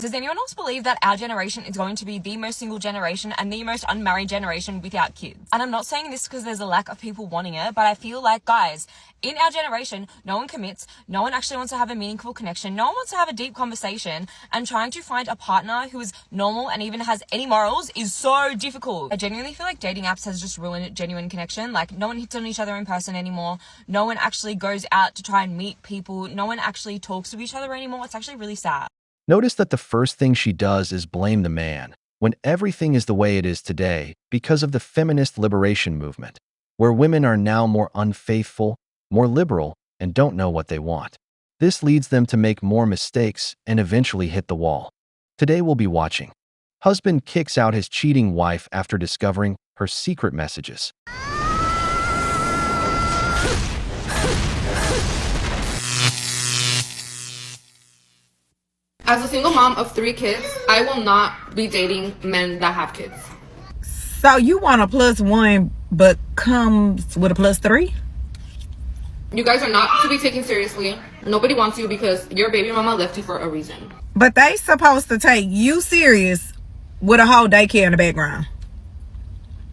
Does anyone else believe that our generation is going to be the most single generation and the most unmarried generation without kids? And I'm not saying this because there's a lack of people wanting it, but I feel like, guys, in our generation, no one commits, no one actually wants to have a meaningful connection, no one wants to have a deep conversation, and trying to find a partner who is normal and even has any morals is so difficult. I genuinely feel like dating apps has just ruined genuine connection. Like, no one hits on each other in person anymore, no one actually goes out to try and meet people, no one actually talks to each other anymore. It's actually really sad. Notice that the first thing she does is blame the man, when everything is the way it is today because of the feminist liberation movement, where women are now more unfaithful, more liberal, and don't know what they want. This leads them to make more mistakes and eventually hit the wall. Today we'll be watching. Husband kicks out his cheating wife after discovering her secret messages. As a single mom of 3 kids, I will not be dating men that have kids. So you want a +1 but comes with a +3? You guys are not to be taken seriously. Nobody wants you because your baby mama left you for a reason. But they supposed to take you serious with a whole daycare in the background.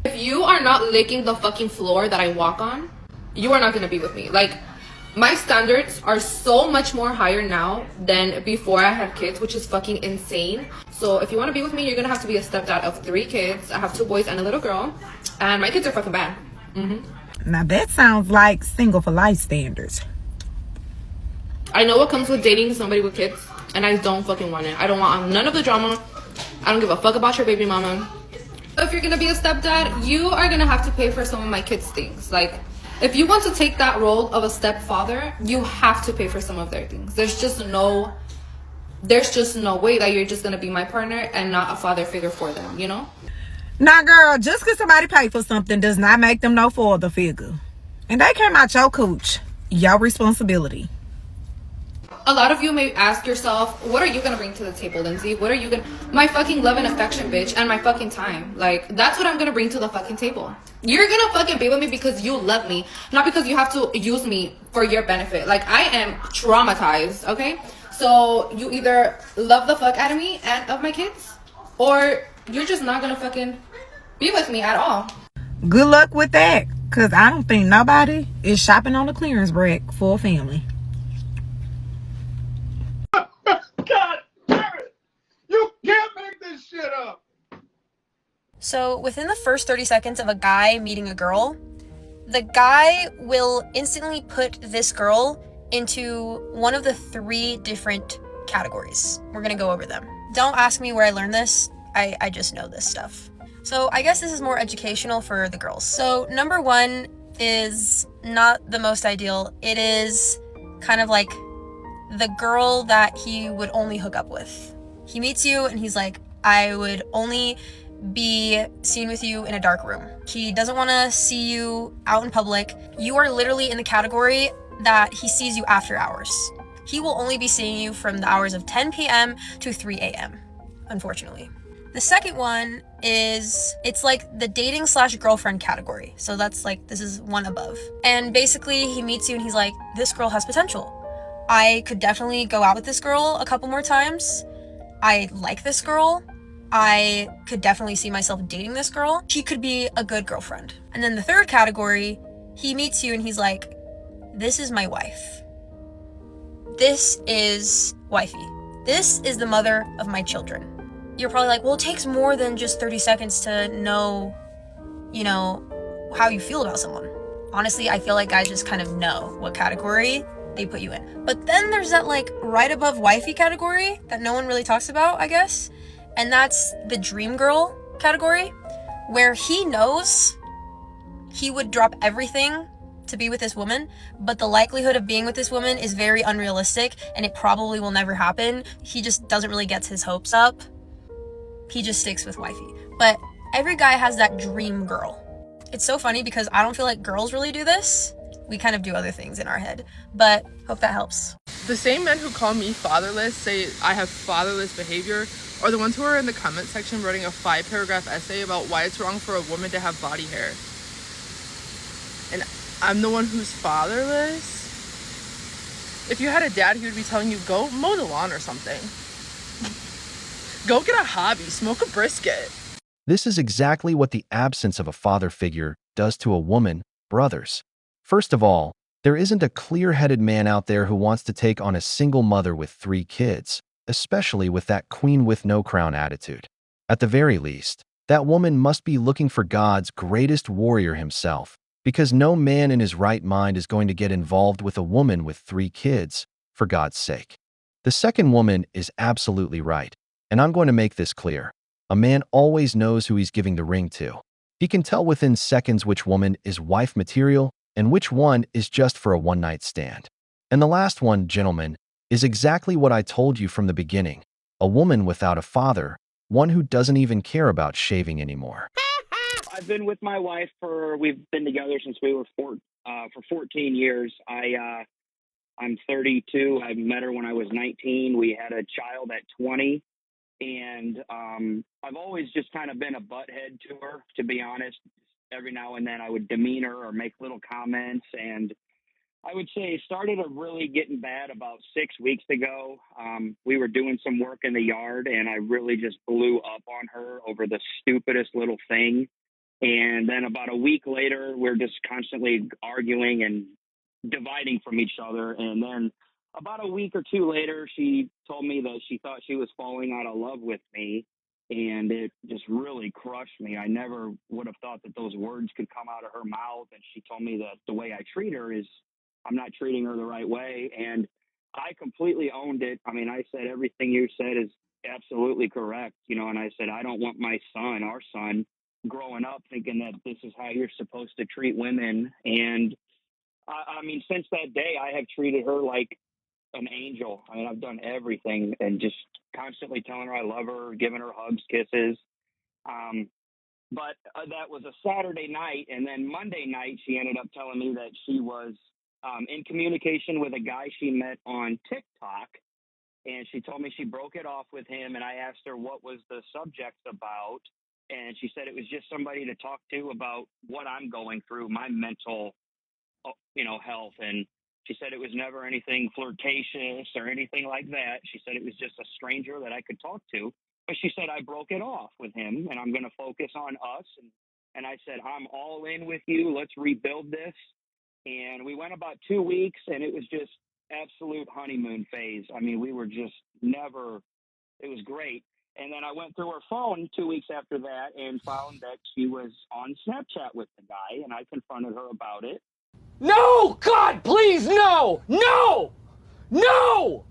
If you are not licking the fucking floor that I walk on, you are not going to be with me. Like, my standards are so much more higher now than before I had kids, which is fucking insane. So if you want to be with me, you're going to have to be a stepdad of 3 kids. I have 2 boys and a little girl. And my kids are fucking bad. Now that sounds like single for life standards. I know what comes with dating somebody with kids, and I don't fucking want it. I don't want none of the drama. I don't give a fuck about your baby mama. If you're going to be a stepdad, you are going to have to pay for some of my kids' things. Like, if you want to take that role of a stepfather, you have to pay for some of their things. There's just no way that you're just gonna be my partner and not a father figure for them, you know? Now girl, just because somebody pay for something does not make them no father figure. And they came out your cooch. Your responsibility. A lot of you may ask yourself, what are you gonna bring to the table, Lindsay? What are you gonna... My fucking love and affection, bitch, and my fucking time. Like, that's what I'm gonna bring to the fucking table. You're gonna fucking be with me because you love me, not because you have to use me for your benefit. Like, I am traumatized, okay? So, you either love the fuck out of me and of my kids, or you're just not gonna fucking be with me at all. Good luck with that, because I don't think nobody is shopping on the clearance rack for a family. God damn it! You can't make this shit up! So within the first 30 seconds of a guy meeting a girl, the guy will instantly put this girl into one of the 3 different categories. We're gonna go over them. Don't ask me where I learned this. I just know this stuff. So I guess this is more educational for the girls. So number 1 is not the most ideal. It is kind of like the girl that he would only hook up with. He meets you and he's like, I would only be seen with you in a dark room. He doesn't want to see you out in public. You are literally in the category that he sees you after hours. He will only be seeing you from the hours of 10 p.m. to 3 a.m., unfortunately. The second one is, it's like the dating/girlfriend category. So that's like, this is one above. And basically he meets you and he's like, this girl has potential. I could definitely go out with this girl a couple more times. I like this girl. I could definitely see myself dating this girl. She could be a good girlfriend. And then the third category, he meets you and he's like, this is my wife. This is wifey. This is the mother of my children. You're probably like, well, it takes more than just 30 seconds to know, you know, how you feel about someone. Honestly, I feel like guys just kind of know what category they put you in. But then there's that like right above wifey category that no one really talks about, I guess. And that's the dream girl category, where he knows he would drop everything to be with this woman, but the likelihood of being with this woman is very unrealistic and it probably will never happen. He just doesn't really get his hopes up. He just sticks with wifey. But every guy has that dream girl. It's so funny because I don't feel like girls really do this. We kind of do other things in our head, but hope that helps. The same men who call me fatherless say I have fatherless behavior are the ones who are in the comment section writing a 5-paragraph essay about why it's wrong for a woman to have body hair. And I'm the one who's fatherless? If you had a dad, he would be telling you, go mow the lawn or something. Go get a hobby, smoke a brisket. This is exactly what the absence of a father figure does to a woman, brothers. First of all, there isn't a clear-headed man out there who wants to take on a single mother with 3 kids, especially with that queen with no crown attitude. At the very least, that woman must be looking for God's greatest warrior himself, because no man in his right mind is going to get involved with a woman with 3 kids, for God's sake. The second woman is absolutely right, and I'm going to make this clear. A man always knows who he's giving the ring to. He can tell within seconds which woman is wife material and which one is just for a one-night stand. And the last one, gentlemen, is exactly what I told you from the beginning. A woman without a father, one who doesn't even care about shaving anymore. I've been with my wife we've been together since we were for 14 years. I'm 32. I met her when I was 19. We had a child at 20. And I've always just kind of been a butthead to her, to be honest. Every now and then I would demean her or make little comments. And I would say it started really getting bad about 6 weeks ago. We were doing some work in the yard, and I really just blew up on her over the stupidest little thing. And then about a week later, we're just constantly arguing and dividing from each other. And then about a week or two later, she told me that she thought she was falling out of love with me. And it just really crushed me. I never would have thought that those words could come out of her mouth. And she told me that the way I treat her is I'm not treating her the right way. And I completely owned it. I mean, I said, everything you said is absolutely correct. And I said, I don't want our son, growing up thinking that this is how you're supposed to treat women. And I mean, since that day, I have treated her like an angel. I mean, I've done everything and just constantly telling her I love her, giving her hugs, kisses. But that was a Saturday night. And then Monday night, she ended up telling me that she was in communication with a guy she met on TikTok. And she told me she broke it off with him. And I asked her what was the subject about. And she said it was just somebody to talk to about what I'm going through, my mental, health. And she said it was never anything flirtatious or anything like that. She said it was just a stranger that I could talk to. But she said I broke it off with him and I'm going to focus on us. And I said, I'm all in with you. Let's rebuild this. And we went about 2 weeks and it was just absolute honeymoon phase. I mean, we were just it was great. And then I went through her phone 2 weeks after that and found that she was on Snapchat with the guy, and I confronted her about it. No! God, please, no! No! No!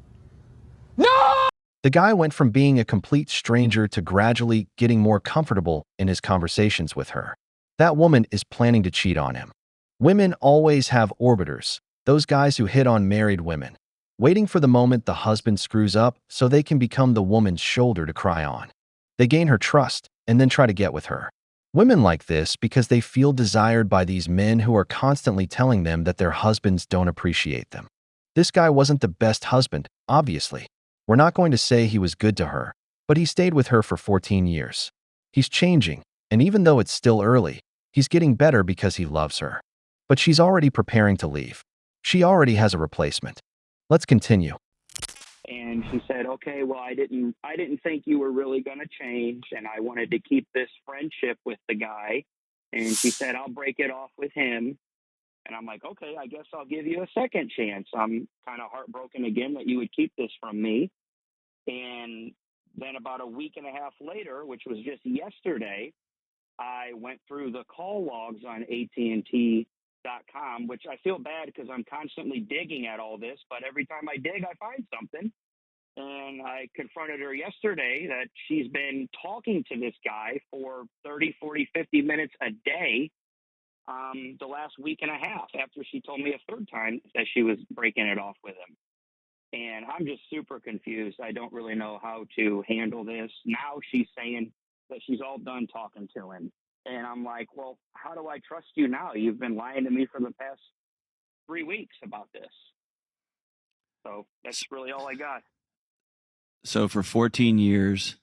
No! The guy went from being a complete stranger to gradually getting more comfortable in his conversations with her. That woman is planning to cheat on him. Women always have orbiters, those guys who hit on married women, waiting for the moment the husband screws up so they can become the woman's shoulder to cry on. They gain her trust and then try to get with her. Women like this because they feel desired by these men who are constantly telling them that their husbands don't appreciate them. This guy wasn't the best husband, obviously. We're not going to say he was good to her, but he stayed with her for 14 years. He's changing, and even though it's still early, he's getting better because he loves her. But she's already preparing to leave. She already has a replacement. Let's continue. And she said, okay, well, I didn't think you were really going to change, and I wanted to keep this friendship with the guy. And she said, I'll break it off with him. And I'm like, okay, I guess I'll give you a second chance. I'm kind of heartbroken again that you would keep this from me. And then about a week and a half later, which was just yesterday, I went through the call logs on AT&T.com, which I feel bad because I'm constantly digging at all this, but every time I dig, I find something. And I confronted her yesterday that she's been talking to this guy for 30, 40, 50 minutes a day the last week and a half after she told me a third time that she was breaking it off with him. And I'm just super confused. I don't really know how to handle this. Now she's saying that she's all done talking to him. And I'm like, well, how do I trust you now? You've been lying to me for the past 3 weeks about this. So that's really all I got. So for 14 years,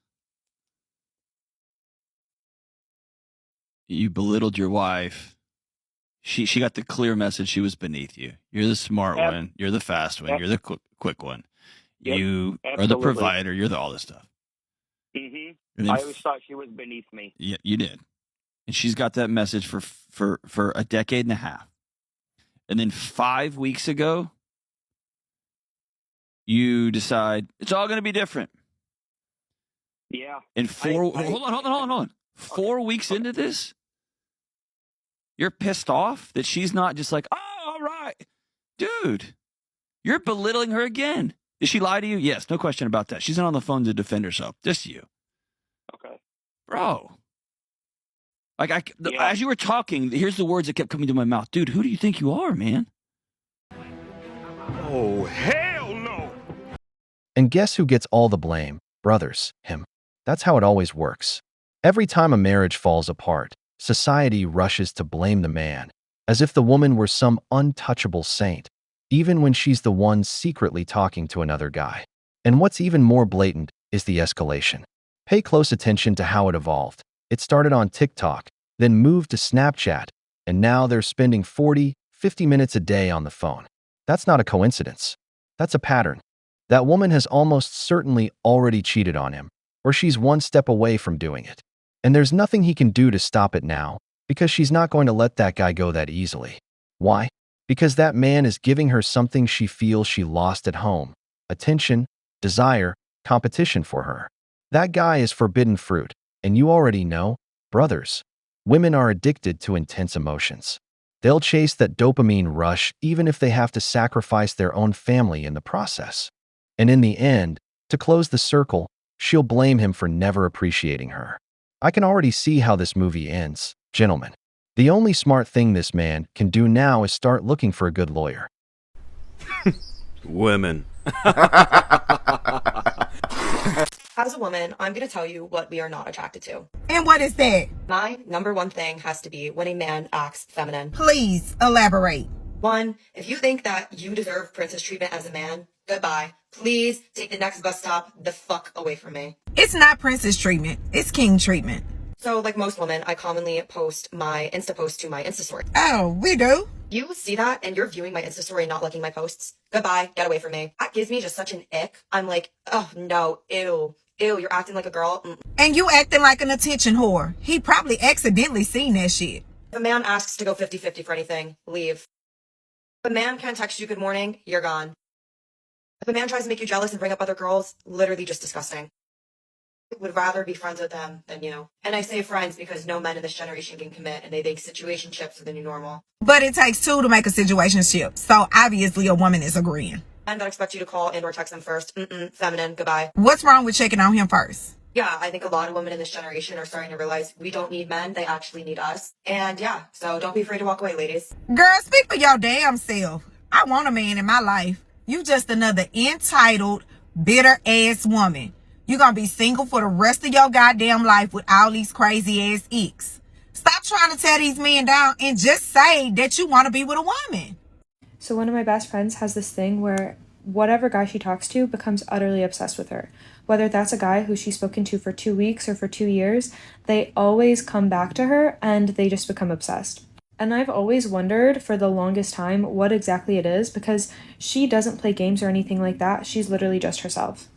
you belittled your wife. She got the clear message she was beneath you. You're the smart one. You're the fast one. You're the quick one. Yep, You are the absolutely. provider. You're all this stuff. And I then always thought she was beneath me. yeah, you did. And she's got that message for a decade and a half. And then 5 weeks ago, you decide it's all going to be different. Yeah. And hold on. 4 weeks into this, you're pissed off that she's not just like, oh, all right. Dude, you're belittling her again. Did she lie to you? Yes, no question about that. She's not on the phone to defend herself. Just you. Okay. Bro. As you were talking, here's the words that kept coming to my mouth. Dude, who do you think you are, man? Oh, hell no! And guess who gets all the blame? Brothers, him. That's how it always works. Every time a marriage falls apart, society rushes to blame the man, as if the woman were some untouchable saint, even when she's the one secretly talking to another guy. And what's even more blatant is the escalation. Pay close attention to how it evolved. It started on TikTok, then moved to Snapchat, and now they're spending 40, 50 minutes a day on the phone. That's not a coincidence. That's a pattern. That woman has almost certainly already cheated on him, or she's one step away from doing it. And there's nothing he can do to stop it now, because she's not going to let that guy go that easily. Why? Because that man is giving her something she feels she lost at home: attention, desire, competition for her. That guy is forbidden fruit, and you already know, brothers, women are addicted to intense emotions. They'll chase that dopamine rush even if they have to sacrifice their own family in the process. And in the end, to close the circle, she'll blame him for never appreciating her. I can already see how this movie ends. Gentlemen, the only smart thing this man can do now is start looking for a good lawyer. Women. As a woman, I'm going to tell you what we are not attracted to. And what is that? My number one thing has to be when a man acts feminine. Please elaborate. One, if you think that you deserve princess treatment as a man, goodbye. Please take the next bus stop the fuck away from me. It's not princess treatment. It's king treatment. So, like most women, I commonly post my Insta post to my Insta story. Oh, we do? You see that and you're viewing my Insta story and not liking my posts? Goodbye. Get away from me. That gives me just such an ick. I'm like, oh no, ew. Ew, you're acting like a girl. And you acting like an attention whore. He probably accidentally seen that shit. If a man asks to go 50-50 for anything, leave. If a man can't text you good morning, you're gone. If a man tries to make you jealous and bring up other girls, literally just disgusting. I would rather be friends with them than you. And I say friends because no men in this generation can commit and they think situationships are the new normal. But it takes two to make a situationship. So obviously a woman is agreeing. Men that expect you to call and or text them first. Feminine, goodbye. What's wrong with checking on him first? Yeah, I think a lot of women in this generation are starting to realize we don't need men, they actually need us. And yeah, so don't be afraid to walk away, ladies. Girl, speak for your damn self. I want a man in my life. You just another entitled, bitter ass woman. You gonna be single for the rest of your goddamn life with all these crazy ass icks. Stop trying to tear these men down and just say that you want to be with a woman. So one of my best friends has this thing where whatever guy she talks to becomes utterly obsessed with her. Whether that's a guy who she's spoken to for 2 weeks or for 2 years, they always come back to her and they just become obsessed. And I've always wondered for the longest time what exactly it is, because she doesn't play games or anything like that. She's literally just herself.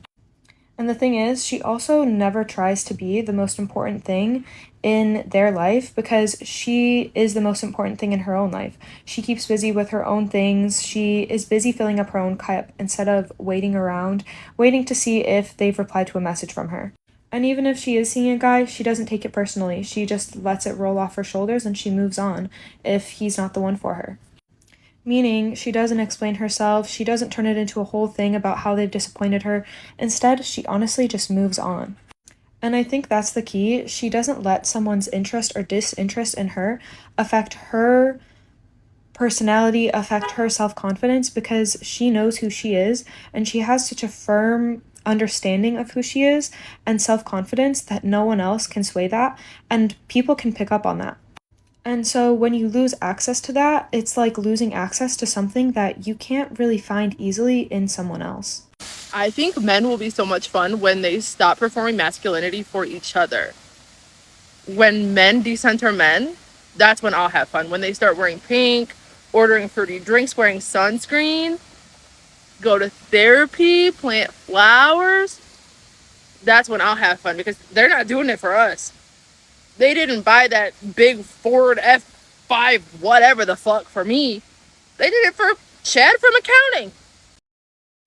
And the thing is, she also never tries to be the most important thing in their life because she is the most important thing in her own life. She keeps busy with her own things. She is busy filling up her own cup instead of waiting around, waiting to see if they've replied to a message from her. And even if she is seeing a guy, she doesn't take it personally. She just lets it roll off her shoulders and she moves on if he's not the one for her. Meaning, she doesn't explain herself, she doesn't turn it into a whole thing about how they've disappointed her. Instead, she honestly just moves on. And I think that's the key. She doesn't let someone's interest or disinterest in her affect her personality, affect her self-confidence, because she knows who she is and she has such a firm understanding of who she is and self-confidence that no one else can sway that, and people can pick up on that. And so when you lose access to that, it's like losing access to something that you can't really find easily in someone else. I think men will be so much fun when they stop performing masculinity for each other. When men decenter men, that's when I'll have fun. When they start wearing pink, ordering fruity drinks, wearing sunscreen, go to therapy, plant flowers. that's when I'll have fun, because they're not doing it for us. They didn't buy that big Ford F5 whatever the fuck for me. They did it for Chad from accounting.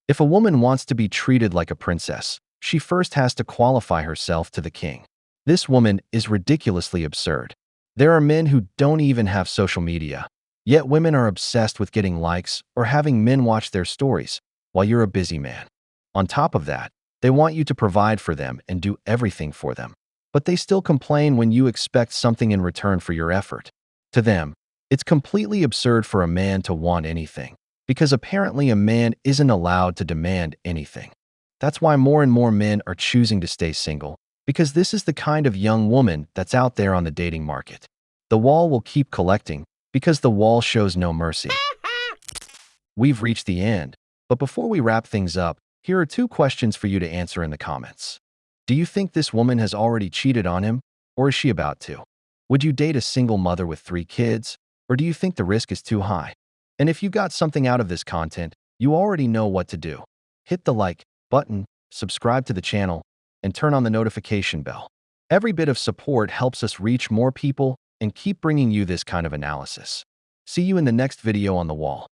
If a woman wants to be treated like a princess, she first has to qualify herself to the king. This woman is ridiculously absurd. There are men who don't even have social media, yet women are obsessed with getting likes or having men watch their stories while you're a busy man. On top of that, they want you to provide for them and do everything for them, but they still complain when you expect something in return for your effort. To them, it's completely absurd for a man to want anything, because apparently a man isn't allowed to demand anything. That's why more and more men are choosing to stay single, because this is the kind of young woman that's out there on the dating market. The wall will keep collecting because the wall shows no mercy. We've reached the end, but before we wrap things up, here are 2 questions for you to answer in the comments. Do you think this woman has already cheated on him, or is she about to? Would you date a single mother with 3 kids, or do you think the risk is too high? And if you got something out of this content, you already know what to do. Hit the like button, subscribe to the channel, and turn on the notification bell. Every bit of support helps us reach more people and keep bringing you this kind of analysis. See you in the next video on the wall.